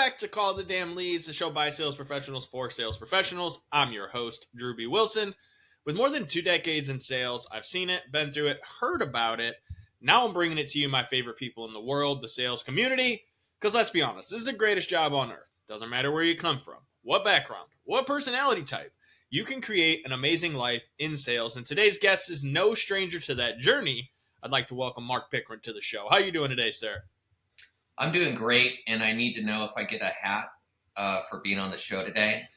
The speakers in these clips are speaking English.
back to Call the Damn Leads, the show by sales professionals for sales professionals. I'm your host, Drew B. Wilson. With more than 2 decades in sales, I've seen it, been through it, heard about it. Now I'm bringing it to you, my favorite people in the world, the sales community. Because let's be honest, this is the greatest job on earth. Doesn't matter where you come from, what background, what personality type. You can create an amazing life in sales. And today's guest is no stranger to that journey. I'd like to welcome Marc Pickren to the show. How are you doing today, sir? I'm doing great, and I need to know if I get a hat for being on the show today.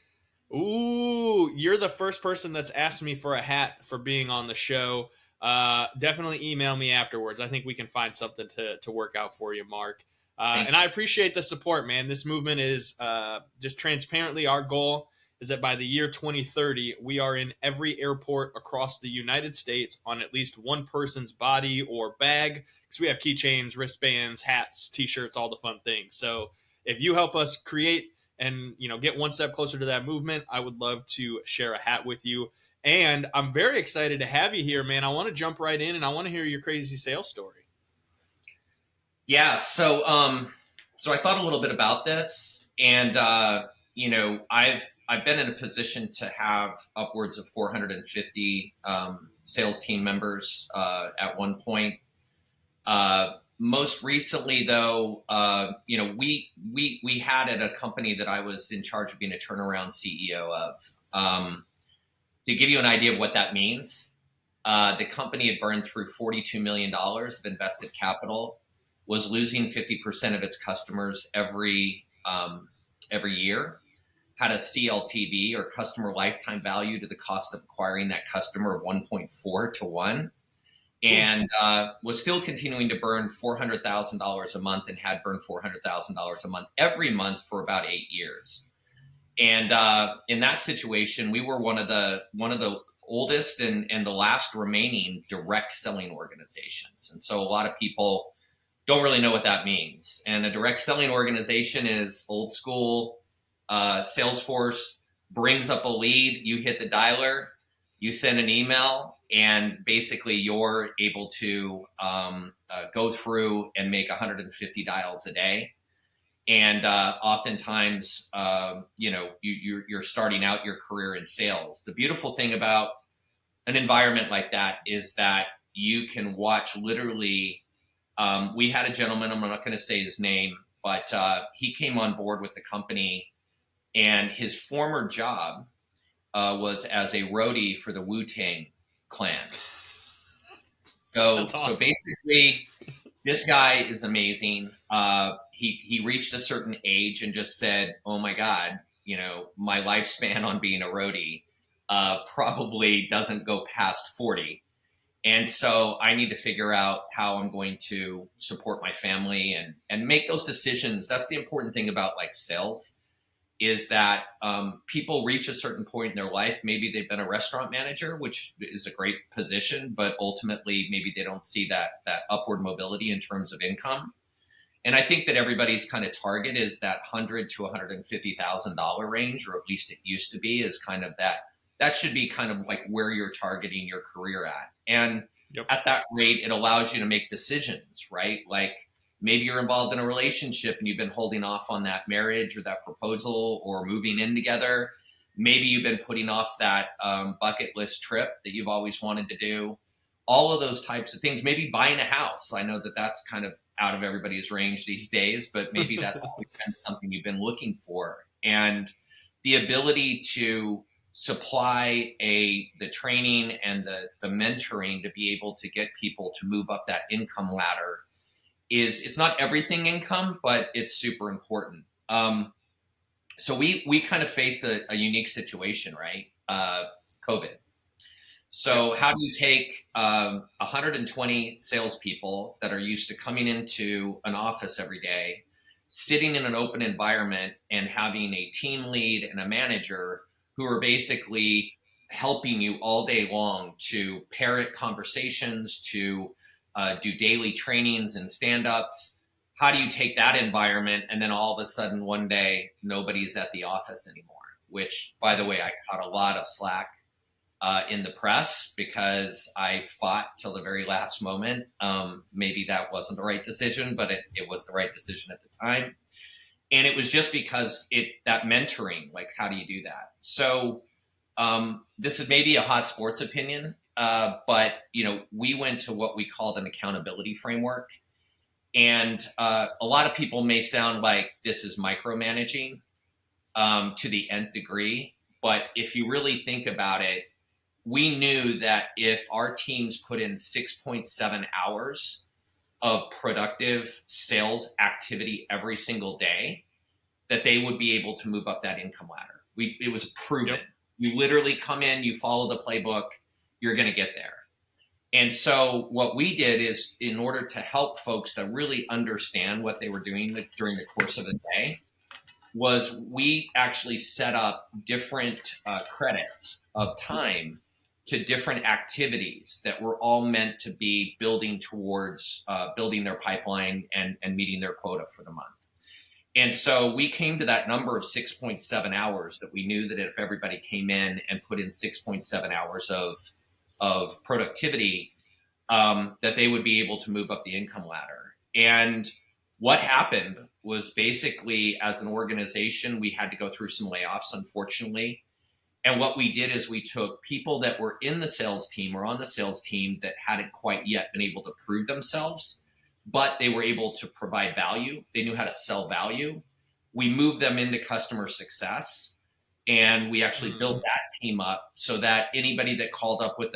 Ooh, you're the first person that's asked me for a hat for being on the show. Definitely email me afterwards. I think we can find something to work out for you, Marc. Thank And I appreciate the support, man. This movement is just transparently our goal is that by the year 2030, we are in every airport across the United States on at least one person's body or bag, because we have keychains, wristbands, hats, t-shirts, all the fun things. So if you help us create and get one step closer to that movement, I would love to share a hat with you. And I'm very excited to have you here, man. I want to jump right in and I want to hear your crazy sales story. Yeah, so I thought a little bit about this, and I've been in a position to have upwards of 450 sales team members at one point. Most recently, though, we had at a company that I was in charge of being a turnaround CEO of. To give you an idea of what that means, the company had burned through $42 million of invested capital, was losing 50% of its customers every year, had a CLTV or customer lifetime value to the cost of acquiring that customer of 1.4 to 1. And was still continuing to burn $400,000 a month and had burned $400,000 a month every month for about 8 years. And in that situation, we were one of the oldest and the last remaining direct selling organizations. And so a lot of people don't really know what that means. And a direct selling organization is old school. Salesforce brings up a lead, you hit the dialer, you send an email, and basically you're able to go through and make 150 dials a day. And oftentimes, you're starting out your career in sales. The beautiful thing about an environment like that is that you can watch literally. We had a gentleman, I'm not going to say his name, but he came on board with the company, and his former job was as a roadie for the Wu-Tang Clan. So basically, this guy is amazing. He reached a certain age and just said, "Oh my God, my lifespan on being a roadie probably doesn't go past 40." And so I need to figure out how I'm going to support my family and make those decisions. That's the important thing about sales, is that people reach a certain point in their life. Maybe they've been a restaurant manager, which is a great position, but ultimately maybe they don't see that upward mobility in terms of income. And I think that everybody's kind of target is that $100,000 to $150,000 range, or at least it used to be, is kind of that should be kind of like where you're targeting your career at. And At that rate, it allows you to make decisions, right? Like maybe you're involved in a relationship and you've been holding off on that marriage or that proposal or moving in together. Maybe you've been putting off that bucket list trip that you've always wanted to do. All of those types of things. Maybe buying a house. I know that that's kind of out of everybody's range these days, but maybe that's always been something you've been looking for. And the ability to supply the training and the mentoring to be able to get people to move up that income ladder it's not everything income, but it's super important. So we kind of faced a unique situation, right? COVID. So how do you take 120 salespeople that are used to coming into an office every day, sitting in an open environment, and having a team lead and a manager who are basically helping you all day long to parrot conversations, to do daily trainings and stand-ups? How do you take that environment and then all of a sudden one day nobody's at the office anymore? Which, by the way, I caught a lot of slack in the press because I fought till the very last moment. Maybe that wasn't the right decision, but it was the right decision at the time. And it was just because that mentoring, like, how do you do that? So this is maybe a hot sports opinion, but we went to what we called an accountability framework. And a lot of people may sound like this is micromanaging to the nth degree. But if you really think about it, we knew that if our teams put in 6.7 hours of productive sales activity every single day, that they would be able to move up that income ladder. It was proven. Yep. You literally come in, you follow the playbook, you're going to get there. And so what we did is, in order to help folks to really understand what they were doing during the course of the day, was we actually set up different credits of time to different activities that were all meant to be building towards building their pipeline and meeting their quota for the month. And so we came to that number of 6.7 hours that we knew that if everybody came in and put in 6.7 hours of productivity, that they would be able to move up the income ladder. And what happened was, basically, as an organization, we had to go through some layoffs, unfortunately. And what we did is we took people that were in the sales team or on the sales team that hadn't quite yet been able to prove themselves, but they were able to provide value. They knew how to sell value. We moved them into customer success, and we actually built that team up so that anybody that called up with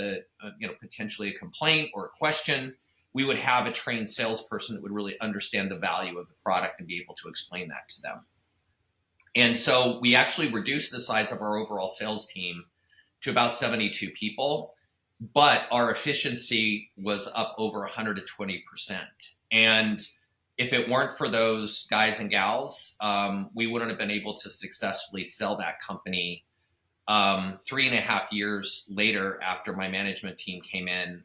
potentially a complaint or a question, we would have a trained salesperson that would really understand the value of the product and be able to explain that to them. And so we actually reduced the size of our overall sales team to about 72 people, but our efficiency was up over 120%. And if it weren't for those guys and gals, we wouldn't have been able to successfully sell that company 3.5 years later, after my management team came in,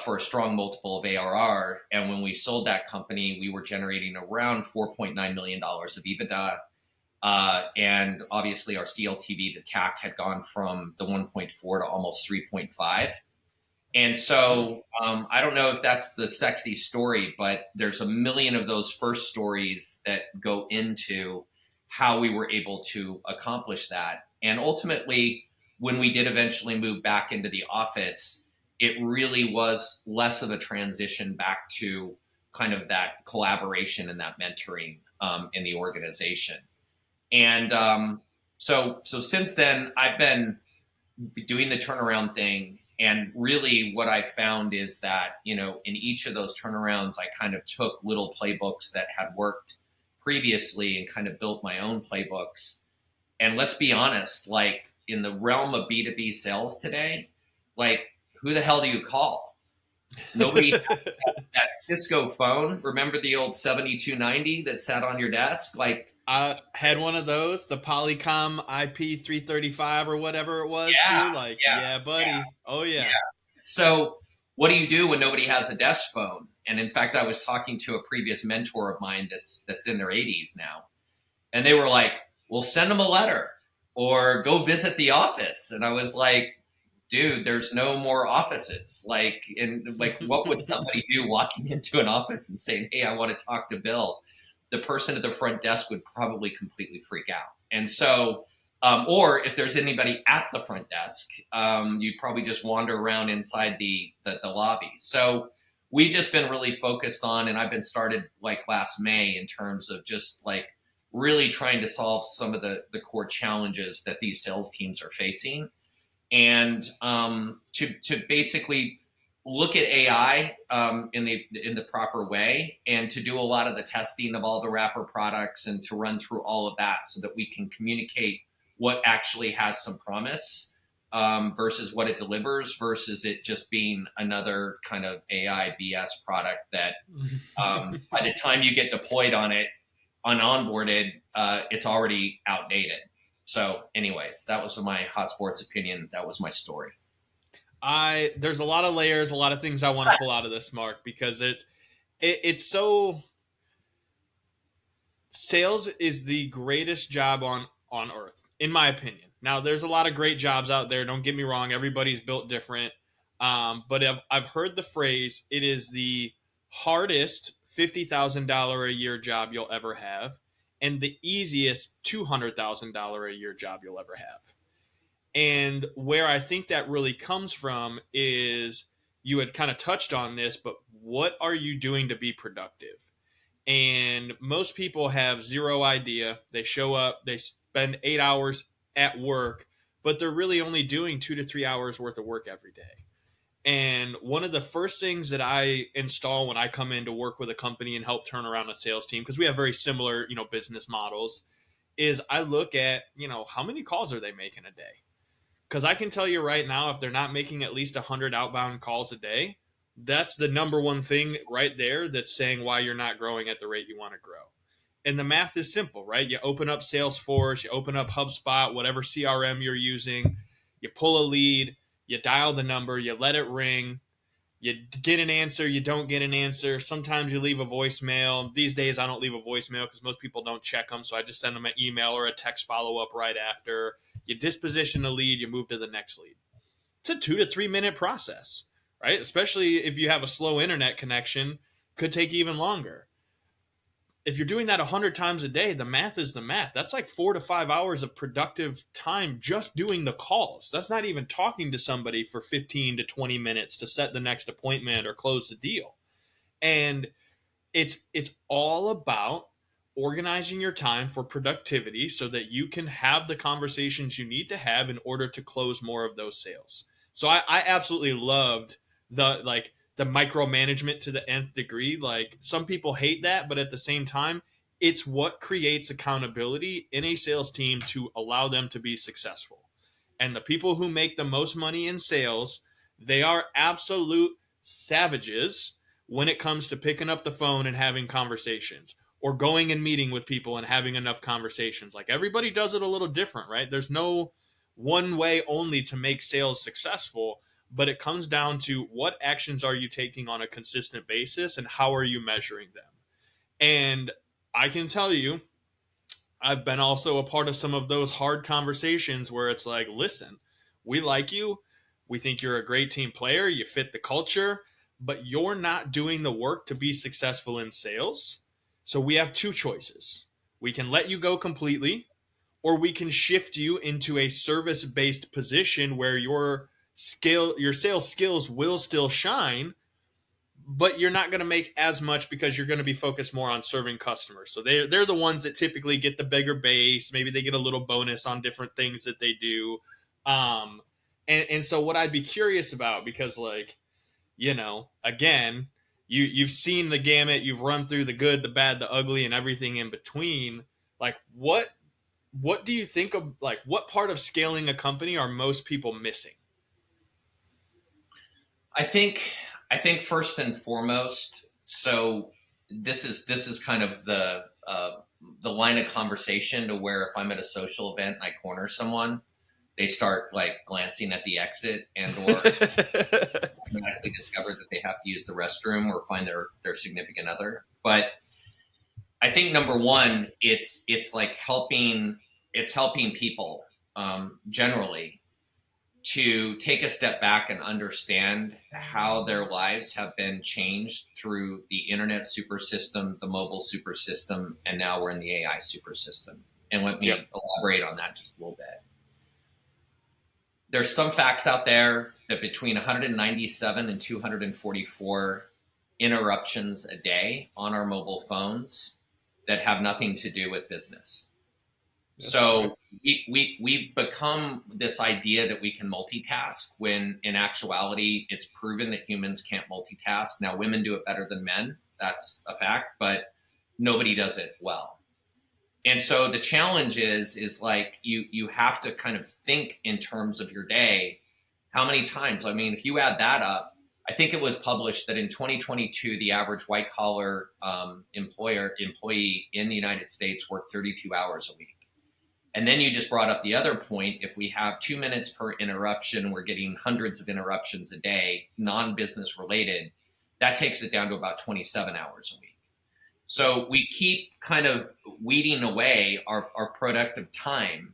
for a strong multiple of ARR. And when we sold that company, we were generating around $4.9 million of EBITDA. And obviously our CLTV to CAC had gone from the 1.4 to almost 3.5. And so I don't know if that's the sexy story, but there's a million of those first stories that go into how we were able to accomplish that. And ultimately, when we did eventually move back into the office, it really was less of a transition back to kind of that collaboration and that mentoring in the organization. And so since then, I've been doing the turnaround thing. And really what I found is that, in each of those turnarounds, I kind of took little playbooks that had worked previously and kind of built my own playbooks. And let's be honest, like, in the realm of B2B sales today, like, who the hell do you call? Nobody has that Cisco phone. Remember the old 7290 that sat on your desk? Like, I had one of those, the Polycom IP 335 or whatever it was. Yeah, Too. Like, yeah, yeah, buddy. yeah, Oh yeah. yeah. So what do you do when nobody has a desk phone? And in fact, I was talking to a previous mentor of mine that's in their 80s now, and they were like, "Well, send them a letter or go visit the office." And I was like, "Dude, there's no more offices. Like, what would somebody do walking into an office and saying, 'Hey, I want to talk to Bill'?" The person at the front desk would probably completely freak out. And so, or if there's anybody at the front desk, you'd probably just wander around inside the lobby. So we've just been really focused on, and I've been started like last May, in terms of just like really trying to solve some of the core challenges that these sales teams are facing. And to basically look at AI in the proper way, and to do a lot of the testing of all the wrapper products, and to run through all of that so that we can communicate what actually has some promise versus what it delivers, versus it just being another kind of AI BS product that by the time you get deployed on it, onboarded, it's already outdated. So anyways, that was my hot sports opinion. That was my story. There's a lot of layers, a lot of things I want to pull out of this, Mark, because it's so, sales is the greatest job on earth, in my opinion. Now, there's a lot of great jobs out there. Don't get me wrong. Everybody's built different. But I've heard the phrase, it is the hardest $50,000 a year job you'll ever have. and the easiest $200,000 a year job you'll ever have. And where I think that really comes from is, you had kind of touched on this, but what are you doing to be productive? And most people have zero idea. They show up, they spend 8 hours at work, but they're really only doing 2 to 3 hours worth of work every day. And one of the first things that I install when I come in to work with a company and help turn around a sales team, because we have very similar, business models, is I look at, how many calls are they making a day? Because I can tell you right now, if they're not making at least 100 outbound calls a day, that's the number one thing right there that's saying why you're not growing at the rate you want to grow. And the math is simple, right? You open up Salesforce, you open up HubSpot, whatever CRM you're using, you pull a lead, you dial the number, you let it ring, you get an answer, you don't get an answer. Sometimes you leave a voicemail. These days, I don't leave a voicemail because most people don't check them. So I just send them an email or a text follow up right after. You disposition the lead, you move to the next lead. It's a 2 to 3 minute process, right? Especially if you have a slow internet connection, could take even longer. If you're doing that 100 times a day, the math is the math. That's like 4 to 5 hours of productive time just doing the calls. That's not even talking to somebody for 15 to 20 minutes to set the next appointment or close the deal. And it's all about organizing your time for productivity so that you can have the conversations you need to have in order to close more of those sales. So I absolutely loved the micromanagement to the nth degree. Like, some people hate that, but at the same time, it's what creates accountability in a sales team to allow them to be successful. And the people who make the most money in sales, they are absolute savages when it comes to picking up the phone and having conversations, or going and meeting with people and having enough conversations. Like, everybody does it a little different, right? There's no one way only to make sales successful, but it comes down to what actions are you taking on a consistent basis and how are you measuring them. And I can tell you, I've been also a part of some of those hard conversations where it's like, listen, we like you. We think you're a great team player. You fit the culture, but you're not doing the work to be successful in sales. So we have two choices. We can let you go completely, or we can shift you into a service-based position where your sales skills will still shine, but you're not going to make as much because you're going to be focused more on serving customers. So they're the ones that typically get the bigger base. Maybe they get a little bonus on different things that they do. Um, and so what I'd be curious about, because, like, again, you've seen the gamut, you've run through the good, the bad, the ugly, and everything in between. Like, what do you think of, like, what part of scaling a company are most people missing? I think first and foremost, so this is kind of the line of conversation to where if I'm at a social event and I corner someone, they start like glancing at the exit and or automatically discover that they have to use the restroom or find their significant other. But I think number one, it's like helping people generally to take a step back and understand how their lives have been changed through the internet super system, the mobile super system, and now we're in the AI super system. And let me elaborate on that just a little bit. There's some facts out there that between 197 and 244 interruptions a day on our mobile phones that have nothing to do with business. So we've become this idea that we can multitask when in actuality, it's proven that humans can't multitask. Now, women do it better than men. That's a fact, but nobody does it well. And so the challenge is like you have to kind of think in terms of your day. How many times? I mean, if you add that up, I think it was published that in 2022, the average white collar employee in the United States worked 32 hours a week. And then you just brought up the other point. If we have 2 minutes per interruption, we're getting hundreds of interruptions a day, non-business related. That takes it down to about 27 hours a week. So we keep kind of weeding away our productive time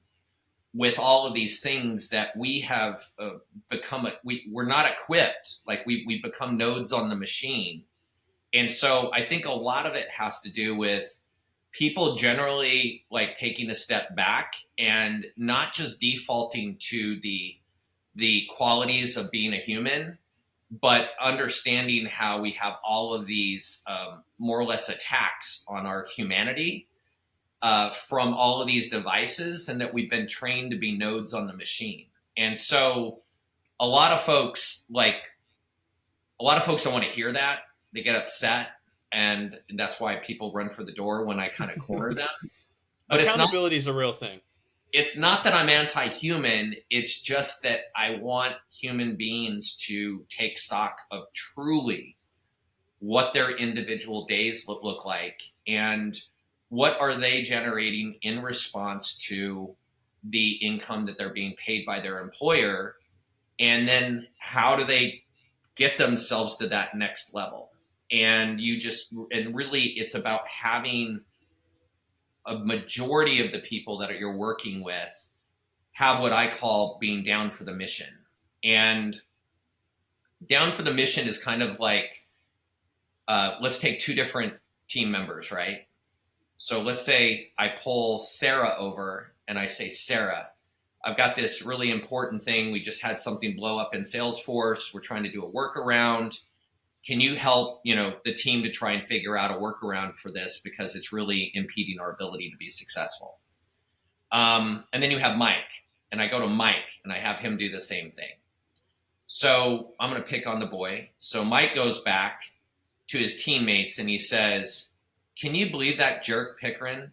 with all of these things that we have become, we're not equipped, like we become nodes on the machine. And so I think a lot of it has to do with people generally like taking a step back and not just defaulting to the qualities of being a human, but understanding how we have all of these more or less attacks on our humanity from all of these devices, and that we've been trained to be nodes on the machine. And so a lot of folks don't want to hear that. They get upset, and that's why people run for the door when I kind of corner them. But Accountability is a real thing. It's not that I'm anti-human. It's just that I want human beings to take stock of truly what their individual days look like, and what are they generating in response to the income that they're being paid by their employer, and then how do they get themselves to that next level. And really it's about having a majority of the people that you're working with have what I call being down for the mission. And down for the mission is kind of like, let's take two different team members, right? So let's say I pull Sarah over and I say, Sarah, I've got this really important thing. We just had something blow up in Salesforce. We're trying to do a workaround. Can you help, the team to try and figure out a workaround for this, because it's really impeding our ability to be successful. And then you have Mike, and I go to Mike and I have him do the same thing. So I'm going to pick on the boy. So Mike goes back to his teammates and he says, can you believe that jerk Pickren?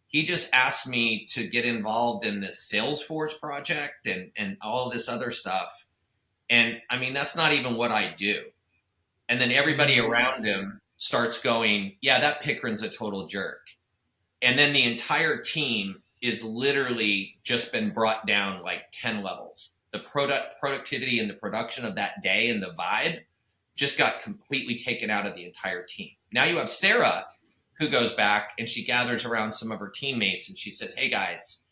He just asked me to get involved in this Salesforce project and all this other stuff. And I mean, that's not even what I do. And then everybody around him starts going, yeah, that Pickren's a total jerk. And then the entire team is literally just been brought down like 10 levels. The productivity and the production of that day and the vibe just got completely taken out of the entire team. Now you have Sarah, who goes back and she gathers around some of her teammates and she says, hey guys,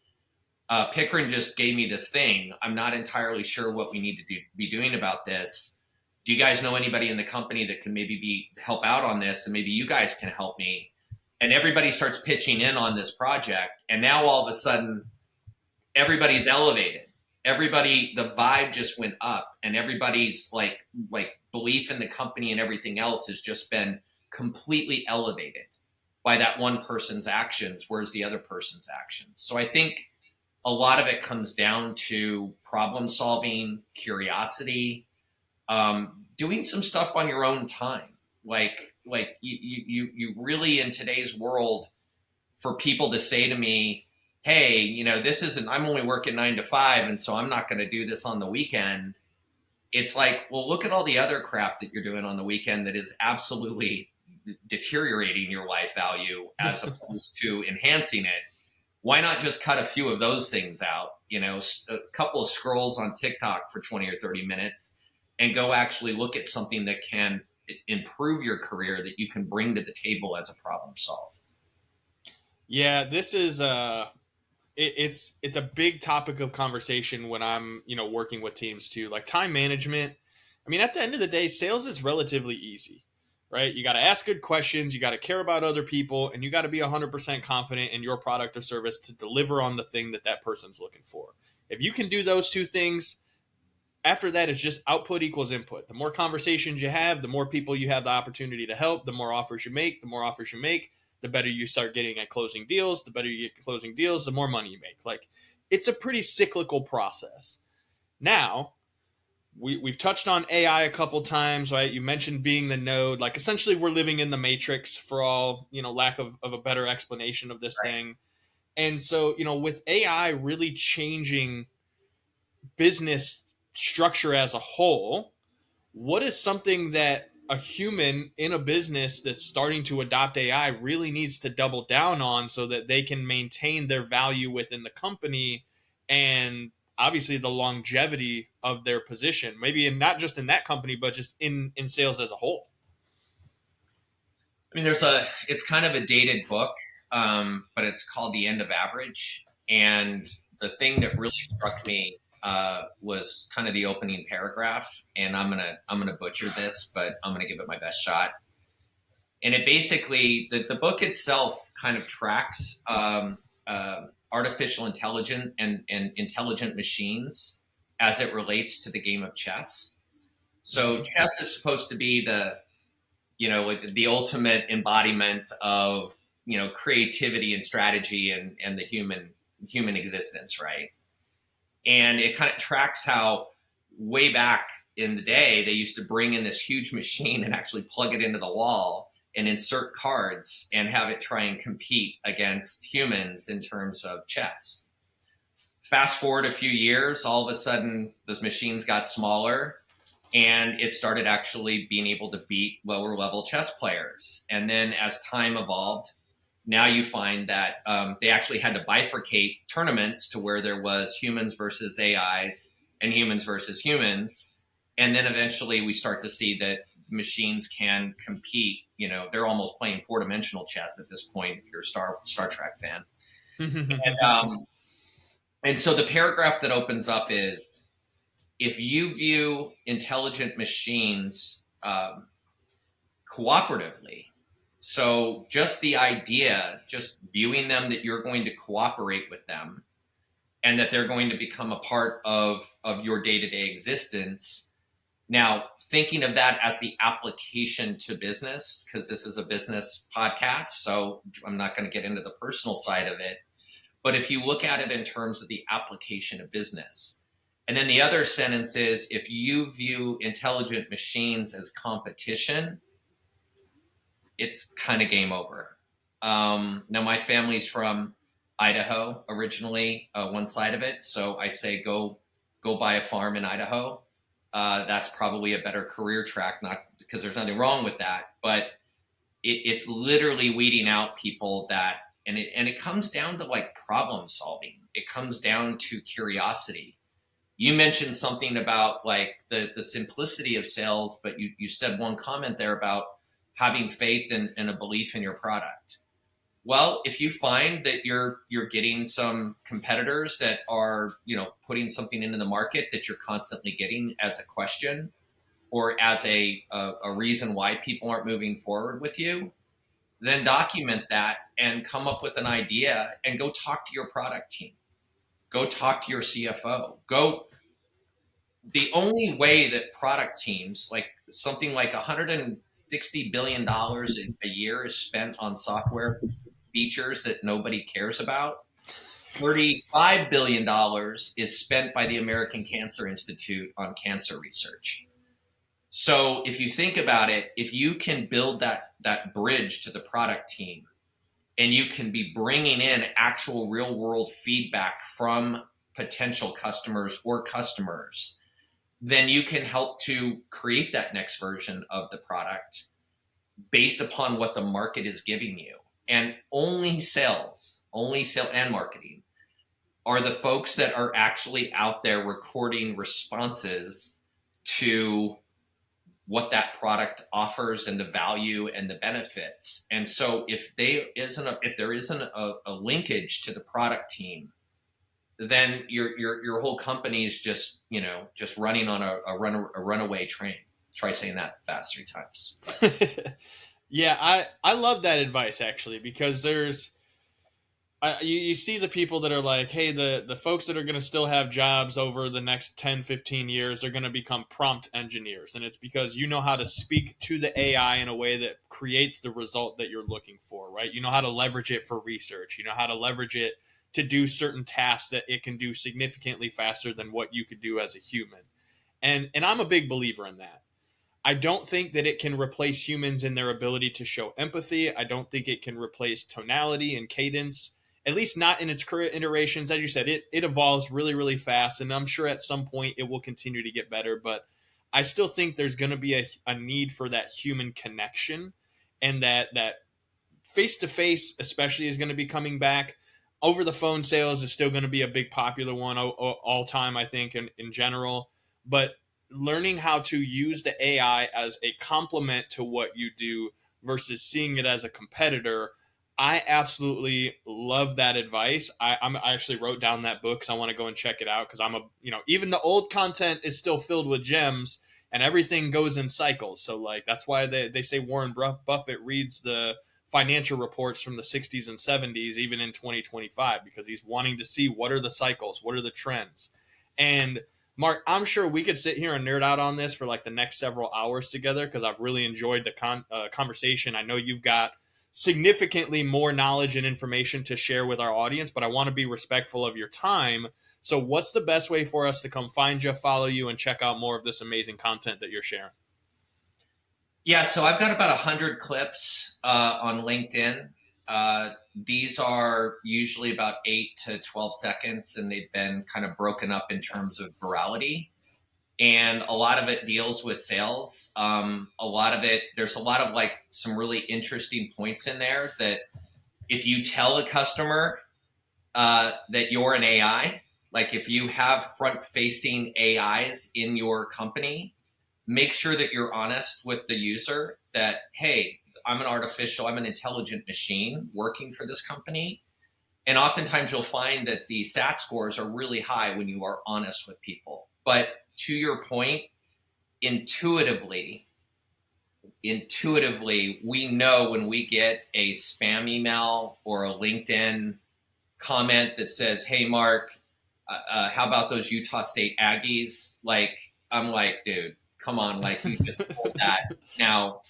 Pickren just gave me this thing. I'm not entirely sure what we need to be doing about this. Do you guys know anybody in the company that can maybe help out on this? And maybe you guys can help me. And everybody starts pitching in on this project. And now all of a sudden, everybody's elevated. The vibe just went up, and everybody's like belief in the company and everything else has just been completely elevated by that one person's actions, whereas the other person's actions. So I think a lot of it comes down to problem solving, curiosity, doing some stuff on your own time. Like you really, in today's world, for people to say to me, hey, I'm only working 9 to 5, and so I'm not going to do this on the weekend. It's like, well, look at all the other crap that you're doing on the weekend that is absolutely deteriorating your life value as opposed to enhancing it. Why not just cut a few of those things out? A couple of scrolls on TikTok for 20 or 30 minutes, and go actually look at something that can improve your career, that you can bring to the table as a problem solve. Yeah, this is it's a big topic of conversation when I'm, working with teams too. Like time management. I mean, at the end of the day, sales is relatively easy, right? You got to ask good questions, you got to care about other people, and you got to be 100% confident in your product or service to deliver on the thing that person's looking for. If you can do those two things, after that, it's just output equals input. The more conversations you have, the more people you have the opportunity to help, the more offers you make. The more offers you make, the better you start getting at closing deals. The better you get closing deals, the more money you make. Like, it's a pretty cyclical process. Now, we've touched on AI a couple times, right? You mentioned being the node. Like, essentially, we're living in the matrix, for all, lack of a better explanation of this thing. And so, with AI really changing business structure as a whole, what is something that a human in a business that's starting to adopt AI really needs to double down on so that they can maintain their value within the company and obviously the longevity of their position, maybe not just in that company, but just in sales as a whole? I mean, it's kind of a dated book, but it's called The End of Average. And the thing that really struck me was kind of the opening paragraph, and I'm gonna butcher this, but I'm gonna give it my best shot. And it basically, the book itself kind of tracks artificial intelligence and intelligent machines as it relates to the game of chess. So chess is supposed to be like the ultimate embodiment of creativity and strategy and the human existence, right? And it kind of tracks how way back in the day they used to bring in this huge machine and actually plug it into the wall and insert cards and have it try and compete against humans in terms of chess. Fast forward a few years, all of a sudden those machines got smaller and it started actually being able to beat lower level chess players. And then as time evolved, now you find that they actually had to bifurcate tournaments to where there was humans versus AIs and humans versus humans. And then eventually we start to see that machines can compete. They're almost playing four-dimensional chess at this point if you're a Star Trek fan. And so the paragraph that opens up is, if you view intelligent machines cooperatively, so just the idea, just viewing them that you're going to cooperate with them and that they're going to become a part of your day-to-day existence. Now, thinking of that as the application to business, because this is a business podcast, so I'm not going to get into the personal side of it. But if you look at it in terms of the application of business, and then the other sentence is, if you view intelligent machines as competition, it's kind of game over. Now, my family's from Idaho originally, one side of it. So I say go buy a farm in Idaho. That's probably a better career track, not because there's nothing wrong with that, but it's literally weeding out people that, and it comes down to like problem solving. It comes down to curiosity. You mentioned something about like the simplicity of sales, but you said one comment there about having faith and a belief in your product. Well, if you find that you're getting some competitors that are, putting something into the market that you're constantly getting as a question or as a reason why people aren't moving forward with you, then document that and come up with an idea and go talk to your product team. Go talk to your CFO. The only way that product teams, like something like $160 billion a year is spent on software features that nobody cares about. $35 billion is spent by the American Cancer Institute on cancer research. So if you think about it, if you can build that bridge to the product team and you can be bringing in actual real world feedback from potential customers or customers, then you can help to create that next version of the product based upon what the market is giving you. And only sales and marketing are the folks that are actually out there recording responses to what that product offers and the value and the benefits. And so if there isn't a linkage to the product team, then your whole company is just running on a runaway train. Try saying that fast 3 times. Yeah, I love that advice actually, because you see the people that are like, hey, the folks that are going to still have jobs over the next 10, 15 years are going to become prompt engineers. And it's because you know how to speak to the AI in a way that creates the result that you're looking for, right? You know how to leverage it for research. You know how to leverage it to do certain tasks that it can do significantly faster than what you could do as a human. And I'm a big believer in that. I don't think that it can replace humans in their ability to show empathy. I don't think it can replace tonality and cadence, at least not in its current iterations. As you said, it evolves really, really fast, and I'm sure at some point it will continue to get better. But I still think there's going to be a need for that human connection, and that face-to-face especially is going to be coming back. Over the phone sales is still going to be a big popular one all time, I think, in general. But learning how to use the AI as a complement to what you do versus seeing it as a competitor, I absolutely love that advice. I actually wrote down that book because I want to go and check it out, because even the old content is still filled with gems, and everything goes in cycles. So like that's why they say Warren Buffett reads the financial reports from the 60s and 70s even in 2025, because he's wanting to see what are the cycles, what are the trends. And Mark, I'm sure we could sit here and nerd out on this for like the next several hours together, because I've really enjoyed the conversation. I know you've got significantly more knowledge and information to share with our audience, but I want to be respectful of your time. So what's the best way for us to come find you, follow you, and check out more of this amazing content that you're sharing? Yeah, so I've got about 100 clips on LinkedIn. These are usually about 8 to 12 seconds, and they've been kind of broken up in terms of virality. And a lot of it deals with sales. A lot of it, there's a lot of like some really interesting points in there that if you tell a customer that you're an AI, like if you have front-facing AIs in your company, make sure that you're honest with the user that, hey, I'm an intelligent machine working for this company. And oftentimes you'll find that the SAT scores are really high when you are honest with people. But to your point, intuitively, we know when we get a spam email or a LinkedIn comment that says, hey, Mark, how about those Utah State Aggies? Like, I'm like, dude, come on, like you just pulled that now.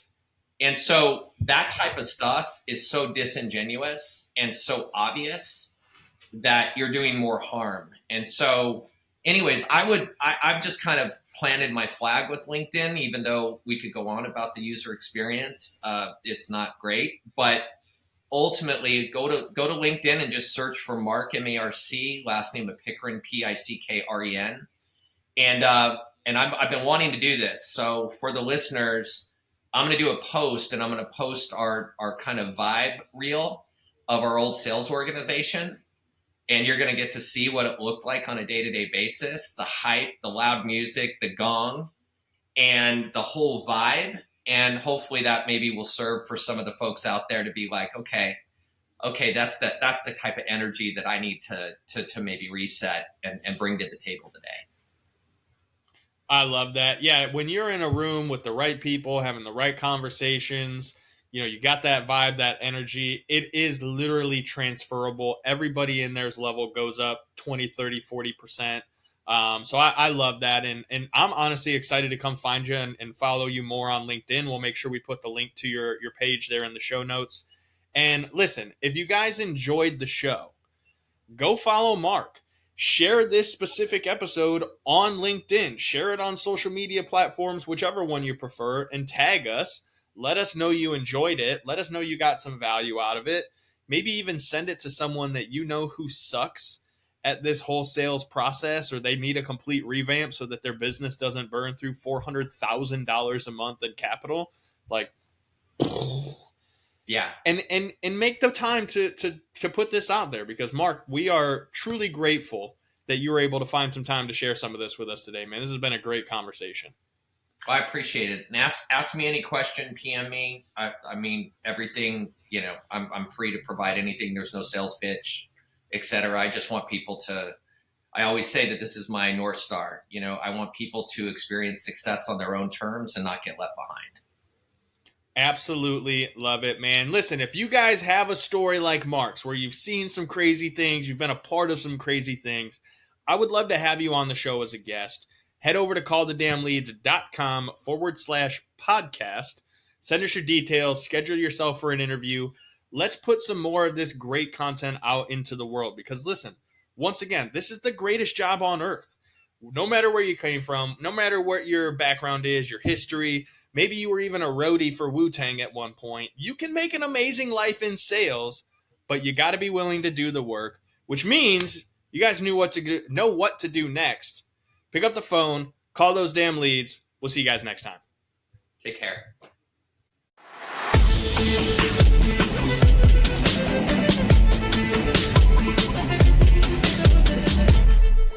And so that type of stuff is so disingenuous and so obvious that you're doing more harm. And so anyways, I've just kind of planted my flag with LinkedIn, even though we could go on about the user experience. It's not great, but ultimately go to LinkedIn and just search for Marc, M-A-R-C, last name of Pickren, P-I-C-K-R-E-N. And I've been wanting to do this. So for the listeners, I'm going to do a post, and I'm going to post our kind of vibe reel of our old sales organization. And you're going to get to see what it looked like on a day-to-day basis, the hype, the loud music, the gong, and the whole vibe. And hopefully that maybe will serve for some of the folks out there to be like, okay, that's the type of energy that I need to maybe reset and bring to the table today. I love that. Yeah, when you're in a room with the right people, having the right conversations, you got that vibe, that energy, it is literally transferable. Everybody in there's level goes up 20, 30, 40%. So I love that. And I'm honestly excited to come find you and follow you more on LinkedIn. We'll make sure we put the link to your page there in the show notes. And listen, if you guys enjoyed the show, go follow Marc. Share this specific episode on LinkedIn. Share it on social media platforms, whichever one you prefer, and tag us. Let us know you enjoyed it. Let us know you got some value out of it. Maybe even send it to someone that you know who sucks at this whole sales process, or they need a complete revamp so that their business doesn't burn through $400,000 a month in capital. Like, yeah. And make the time to put this out there, because Marc, we are truly grateful that you were able to find some time to share some of this with us today, man. This has been a great conversation. Well, I appreciate it. And ask me any question, PM me. I mean, everything, I'm free to provide anything. There's no sales pitch, etc. I just want people to, I always say that this is my North Star. I want people to experience success on their own terms and not get left behind. Absolutely love it, man. Listen, if you guys have a story like Marc's where you've seen some crazy things, you've been a part of some crazy things, I would love to have you on the show as a guest. Head over to callthedamnleads.com/podcast. Send us your details, schedule yourself for an interview. Let's put some more of this great content out into the world, because listen, once again, this is the greatest job on earth. No matter where you came from, no matter what your background is, your history, maybe you were even a roadie for Wu-Tang at one point. You can make an amazing life in sales, but you got to be willing to do the work, which means you guys know what to do next. Pick up the phone, call those damn leads. We'll see you guys next time. Take care.